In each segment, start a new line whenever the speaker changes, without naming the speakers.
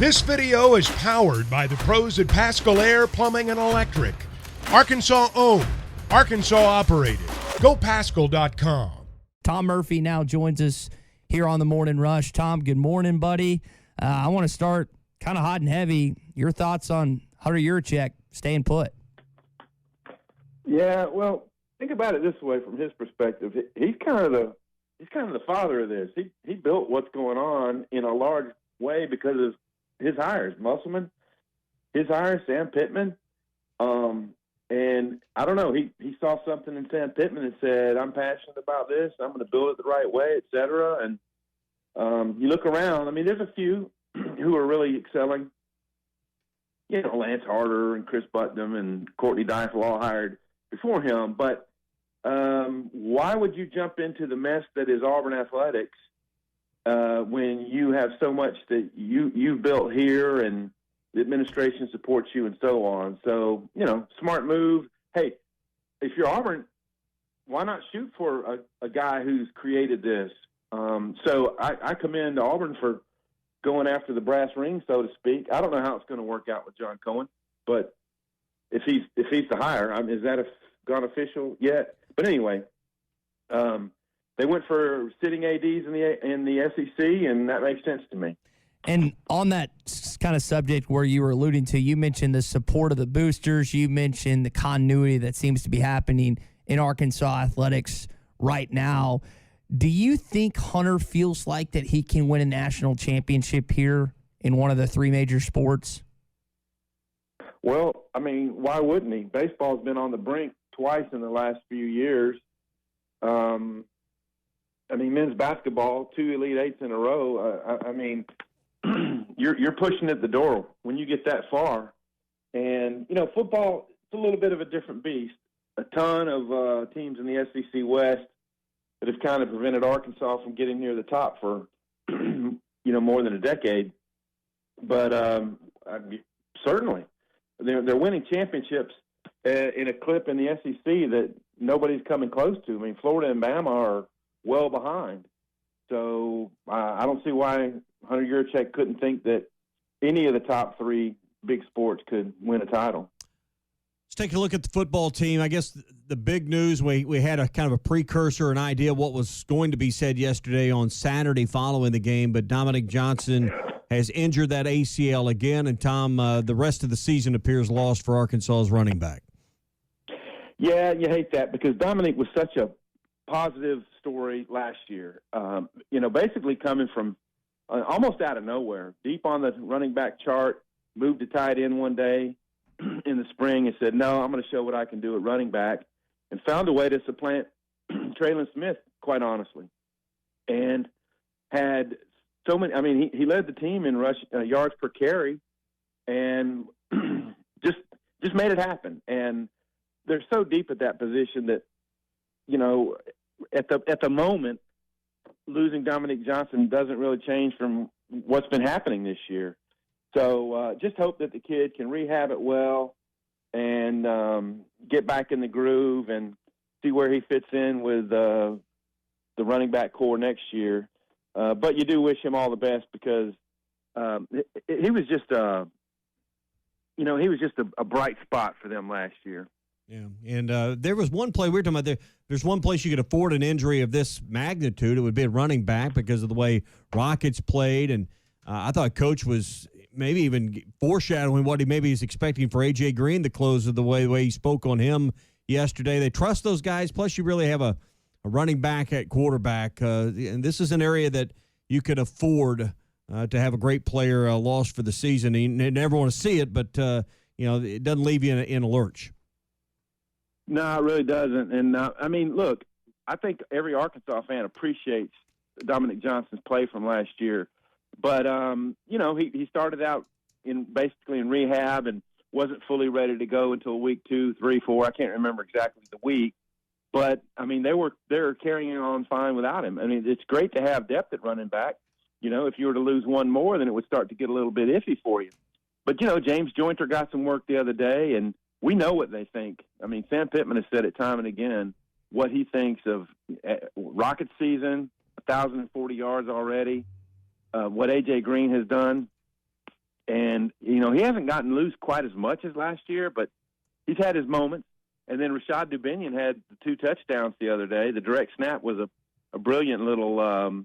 This video is powered by the pros at Pascal Air Plumbing and Electric. Arkansas owned, Arkansas operated. GoPascal.com.
Tom Murphy now joins us here on the Morning Rush. Tom, good morning, buddy. I want to start kind of hot and heavy. Your thoughts on Hunter Yurachek staying put?
Yeah, well, think about it this way from his perspective. He's kind of the father of this. He built what's going on in a large way because of his hires, Musselman, his hires, Sam Pittman. And I don't know, he saw something in Sam Pittman and said, I'm passionate about this. I'm going to build it the right way, et cetera. And you look around, I mean, there's a few who are really excelling. You know, Lance Harder and Chris Putnam and Courtney Dice were all hired before him. But why would you jump into the mess that is Auburn athletics when you have so much that you've built here and the administration supports you and so on? So, you know, smart move. Hey, if you're Auburn, why not shoot for a guy who's created this? So I commend Auburn for going after the brass ring, so to speak. I don't know how it's going to work out with John Cohen, but if he's the hire, is that gone official yet? But anyway, they went for sitting ADs in the SEC, and that makes sense to me.
And on that kind of subject where you were alluding to, you mentioned the support of the boosters. You mentioned the continuity that seems to be happening in Arkansas athletics right now. Do you think Hunter feels like that he can win a national championship here in one of the three major sports?
Well, I mean, why wouldn't he? Baseball's been on the brink twice in the last few years. I mean, men's basketball, 2 Elite Eights in a row. I mean, you're pushing at the door when you get that far. And, you know, football, it's a little bit of a different beast. A ton of teams in the SEC West that have kind of prevented Arkansas from getting near the top for, you know, more than a decade. But certainly, they're winning championships in a clip in the SEC that nobody's coming close to. I mean, Florida and Bama are well behind. So I don't see why Hunter Yurachek couldn't think that any of the top three big sports could win a title.
Let's take a look at the football team. I guess the big news, we had a kind of a precursor, an idea of what was going to be said yesterday on Saturday following the game, but Dominic Johnson has injured that ACL again, and Tom, the rest of the season appears lost for Arkansas's running back.
Yeah, you hate that because Dominic was such a positive story last year. You know, basically coming from almost out of nowhere, deep on the running back chart, moved to tight end one day in the spring and said, no, I'm going to show what I can do at running back, and found a way to supplant Traylon Smith, quite honestly, and had so many. I mean, he led the team in rush yards per carry, and just made it happen. And they're so deep at that position that, you know, at the moment, losing Dominic Johnson doesn't really change from what's been happening this year. So just hope that the kid can rehab it well and get back in the groove and see where he fits in with the running back core next year. But you do wish him all the best because he was just a bright spot for them last year.
Yeah, and there was one play we were talking about. There's one place you could afford an injury of this magnitude. It would be a running back because of the way Rockets played, and I thought Coach was maybe even foreshadowing what he maybe is expecting for A.J. Green to close of the way he spoke on him yesterday. They trust those guys, plus you really have a running back at quarterback, and this is an area that you could afford to have a great player lost for the season. You never want to see it, but you know, it doesn't leave you in a lurch.
No, it really doesn't. And, I mean, look, I think every Arkansas fan appreciates Dominic Johnson's play from last year. But, you know, he started out basically in rehab and wasn't fully ready to go until week 2, 3, 4. I can't remember exactly the week. But, I mean, they were carrying on fine without him. I mean, it's great to have depth at running back. You know, if you were to lose one more, then it would start to get a little bit iffy for you. But, you know, James Jointer got some work the other day, and we know what they think. I mean, Sam Pittman has said it time and again what he thinks of Rocket season, 1,040 yards already, what A.J. Green has done. And, he hasn't gotten loose quite as much as last year, but he's had his moments. And then Rashad Dubinion had the 2 touchdowns the other day. The direct snap was a brilliant little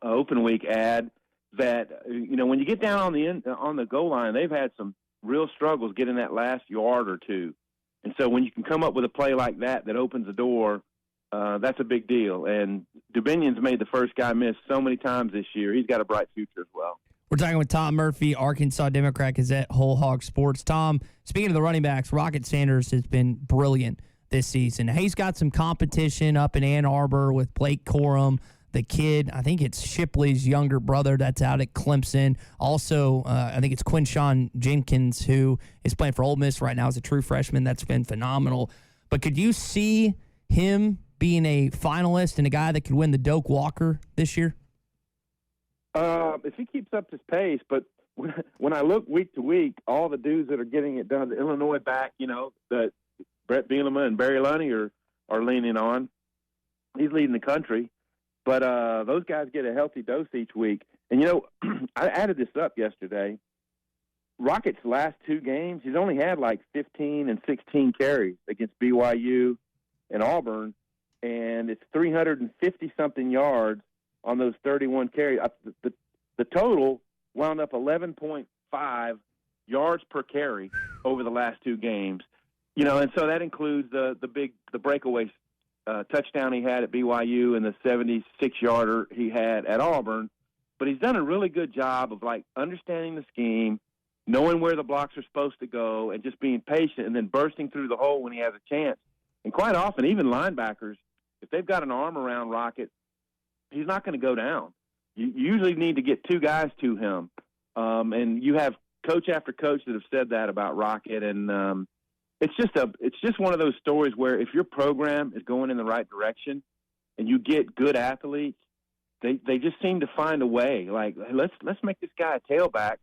open week ad that, when you get down on the goal line, they've had some real struggles getting that last yard or two. And so when you can come up with a play like that opens the door, that's a big deal. And Dubinion's made the first guy miss so many times this year. He's got a bright future as well.
We're talking with Tom Murphy, Arkansas Democrat-Gazette, Whole Hog Sports. Tom, speaking of the running backs, Rocket Sanders has been brilliant this season. He's got some competition up in Ann Arbor with Blake Corum, the kid. I think it's Shipley's younger brother that's out at Clemson. Also, I think it's Quinshawn Jenkins, who is playing for Ole Miss right now as a true freshman. That's been phenomenal. But could you see him being a finalist and a guy that could win the Doak Walker this year?
If he keeps up his pace, but when I look week to week, all the dudes that are getting it done, the Illinois back, that Brett Bielema and Barry Lunny are leaning on. He's leading the country, but those guys get a healthy dose each week. And, I added this up yesterday. Rocket's last 2 games, he's only had like 15 and 16 carries against BYU and Auburn, and it's 350-something yards on those 31 carries. The total wound up 11.5 yards per carry over the last 2 games. And so that includes the breakaway touchdown he had at BYU and the 76-yarder he had at Auburn. But he's done a really good job of, understanding the scheme, knowing where the blocks are supposed to go, and just being patient and then bursting through the hole when he has a chance. And quite often, even linebackers, if they've got an arm around Rocket, he's not going to go down. You usually need to get 2 guys to him. And you have coach after coach that have said that about Rocket. And it's just one of those stories where if your program is going in the right direction and you get good athletes, they just seem to find a way. Like, let's make this guy a tailback.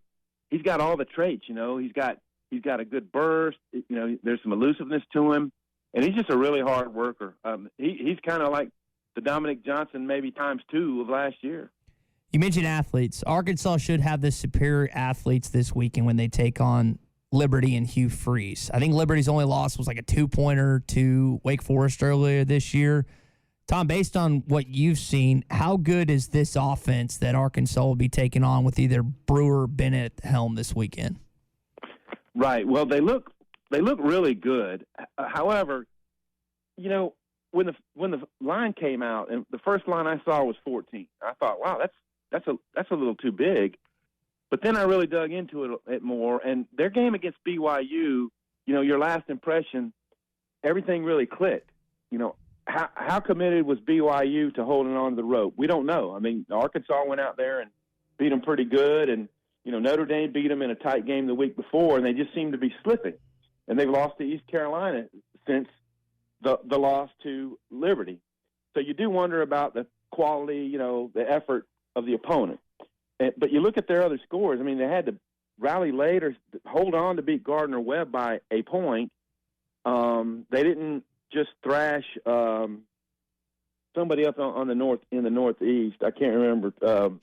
He's got all the traits, He's got a good burst. There's some elusiveness to him, and he's just a really hard worker. He's kind of like the Dominic Johnson, maybe times 2 of last year.
You mentioned athletes. Arkansas should have the superior athletes this weekend when they take on Liberty and Hugh Freeze. I think Liberty's only loss was like a 2-pointer to Wake Forest earlier this year. Tom, based on what you've seen, how good is this offense that Arkansas will be taking on with either Brewer or Bennett at the helm this weekend?
Right. Well, they look really good. However, when the line came out, and the first line I saw was 14, I thought, wow, that's a little too big. But then I really dug into it more, and their game against BYU, your last impression, everything really clicked. How committed was BYU to holding on to the rope? We don't know. I mean, Arkansas went out there and beat them pretty good, and Notre Dame beat them in a tight game the week before, and they just seem to be slipping. And they've lost to East Carolina since the loss to Liberty. So you do wonder about the quality, the effort of the opponent. But you look at their other scores. I mean, they had to rally late or hold on to beat Gardner-Webb by a point. They didn't just thrash somebody up in the Northeast. I can't remember,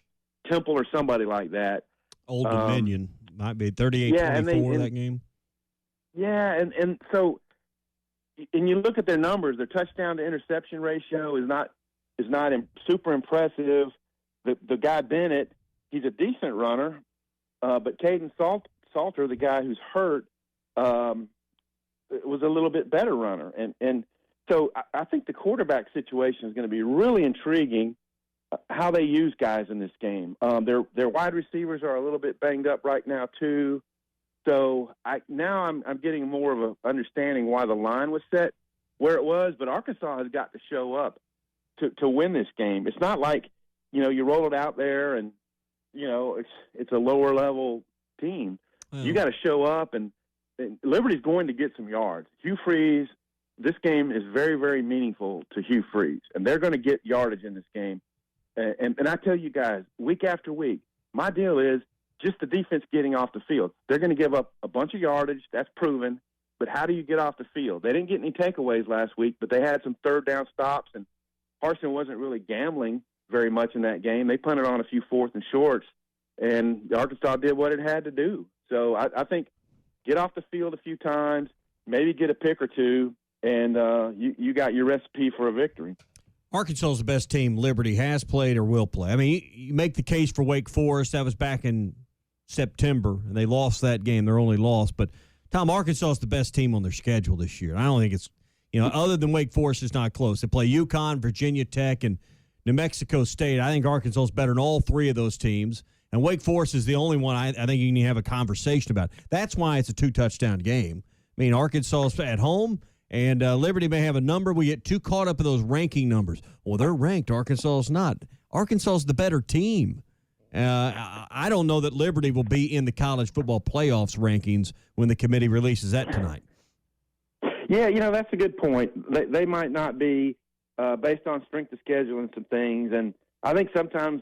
Temple or somebody like that.
Old Dominion might be 38-24 that game.
Yeah, and so and you look at their numbers. Their touchdown to interception ratio is not super impressive. The guy Bennett, he's a decent runner, but Caden Salter, the guy who's hurt, was a little bit better runner. And so I think the quarterback situation is going to be really intriguing, how they use guys in this game. Their wide receivers are a little bit banged up right now too. So I'm getting more of an understanding why the line was set where it was, but Arkansas has got to show up to win this game. It's not like, you roll it out there and, it's a lower level team. You got to show up, and Liberty's going to get some yards. Hugh Freeze, this game is very, very meaningful to Hugh Freeze, and they're going to get yardage in this game. And I tell you guys, week after week, my deal is just the defense getting off the field. They're going to give up a bunch of yardage. That's proven. But how do you get off the field? They didn't get any takeaways last week, but they had some third down stops, and Harsin wasn't really gambling very much in that game. They punted on a few fourth and shorts, and Arkansas did what it had to do. So I think get off the field a few times, maybe get a pick or two, and you got your recipe for a victory.
Arkansas is the best team Liberty has played or will play. I mean, you make the case for Wake Forest. That was back in September, and they lost that game, their only loss. But, Tom, Arkansas is the best team on their schedule this year. I don't think it's, other than Wake Forest, it's not close. They play UConn, Virginia Tech, and New Mexico State. I think Arkansas is better than all three of those teams. And Wake Forest is the only one I think you can have a conversation about. That's why it's a 2-touchdown game. I mean, Arkansas is at home, and Liberty may have a number. We get too caught up in those ranking numbers. Well, they're ranked. Arkansas is not. Arkansas is the better team. I don't know that Liberty will be in the college football playoffs rankings when the committee releases that tonight.
Yeah, that's a good point. They might not be based on strength of schedule and some things. And I think sometimes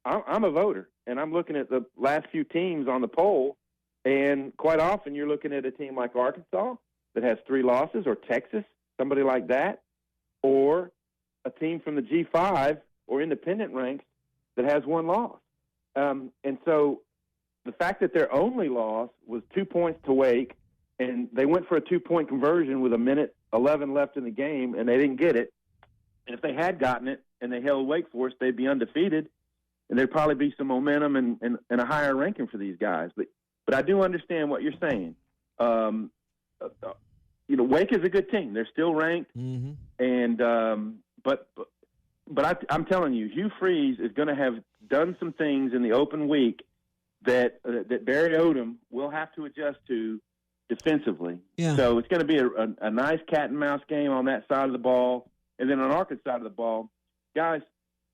I'm a voter, and I'm looking at the last few teams on the poll, and quite often you're looking at a team like Arkansas that has 3 losses, or Texas, somebody like that, or a team from the G5 or independent ranks that has 1 loss. And so the fact that their only loss was 2 points to Wake, and they went for a 2-point conversion with 1:11 left in the game, and they didn't get it. And if they had gotten it and they held Wake Forest, they'd be undefeated, and there'd probably be some momentum and a higher ranking for these guys. But I do understand what you're saying. Wake is a good team. They're still ranked, and but I'm telling you, Hugh Freeze is going to have done some things in the open week that Barry Odom will have to adjust to defensively. Yeah. So it's going to be a nice cat and mouse game on that side of the ball. And then on Arkansas side of the ball, guys,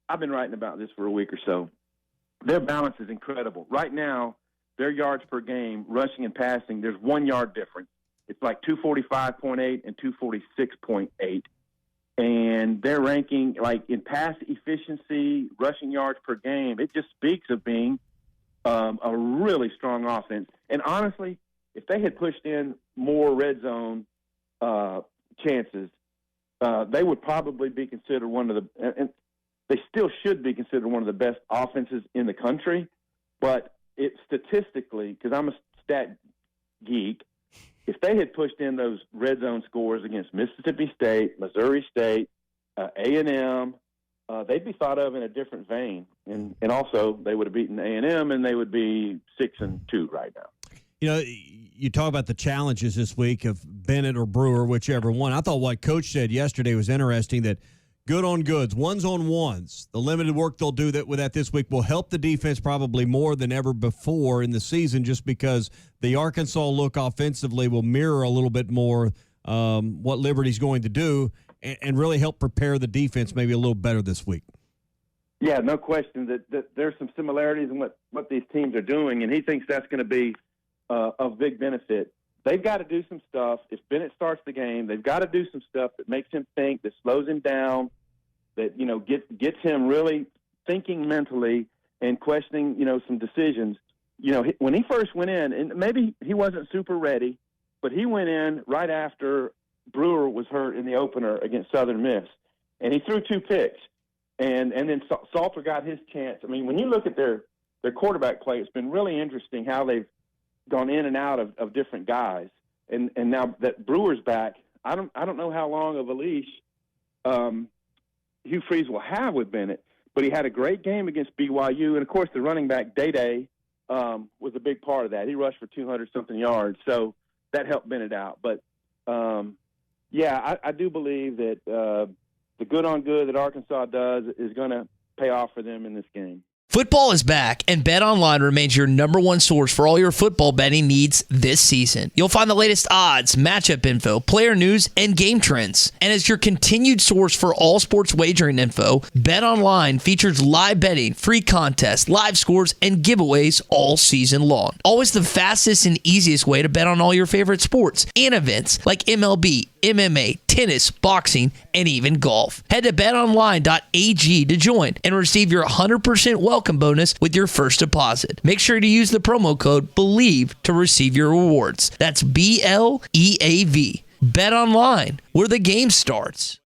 I've been writing about this for a week or so. Their balance is incredible. Right now, their yards per game, rushing and passing, there's 1 yard difference. It's like 245.8 and 246.8. And their ranking, like in pass efficiency, rushing yards per game, it just speaks of being a really strong offense. And honestly, if they had pushed in more red zone chances, they would probably be considered one of the – and they still should be considered one of the best offenses in the country. But it statistically, because I'm a stat geek, if they had pushed in those red zone scores against Mississippi State, Missouri State, A&M, they'd be thought of in a different vein. And also they would have beaten A&M, and they would be 6-2 right now.
You talk about the challenges this week of Bennett or Brewer, whichever one. I thought what Coach said yesterday was interesting, that good on goods, ones on ones, the limited work they'll do with that this week will help the defense probably more than ever before in the season, just because the Arkansas look offensively will mirror a little bit more what Liberty's going to do and really help prepare the defense maybe a little better this week.
Yeah, no question that there's some similarities in what these teams are doing, and he thinks that's going to be of big benefit. They've got to do some stuff. If Bennett starts the game, they've got to do some stuff that makes him think, that slows him down, that gets him really thinking mentally and questioning some decisions. When he first went in, and maybe he wasn't super ready, but he went in right after Brewer was hurt in the opener against Southern Miss, and he threw 2 picks, and then Salter got his chance. I mean, when you look at their quarterback play, it's been really interesting how they've gone in and out of different guys, and now that Brewer's back, I don't know how long of a leash Hugh Freeze will have with Bennett, but he had a great game against BYU, and of course the running back Day was a big part of that. He rushed for 200-something yards, so that helped Bennett out. But I do believe that the good on good that Arkansas does is going to pay off for them in this game.
Football is back, and BetOnline remains your #1 source for all your football betting needs this season. You'll find the latest odds, matchup info, player news, and game trends. And as your continued source for all sports wagering info, BetOnline features live betting, free contests, live scores, and giveaways all season long. Always the fastest and easiest way to bet on all your favorite sports and events like MLB, MMA, tennis, boxing, and even golf. Head to betonline.ag to join and receive your 100% welcome bonus with your first deposit. Make sure to use the promo code BELIEVE to receive your rewards. That's BLEAV. Bet online, where the game starts.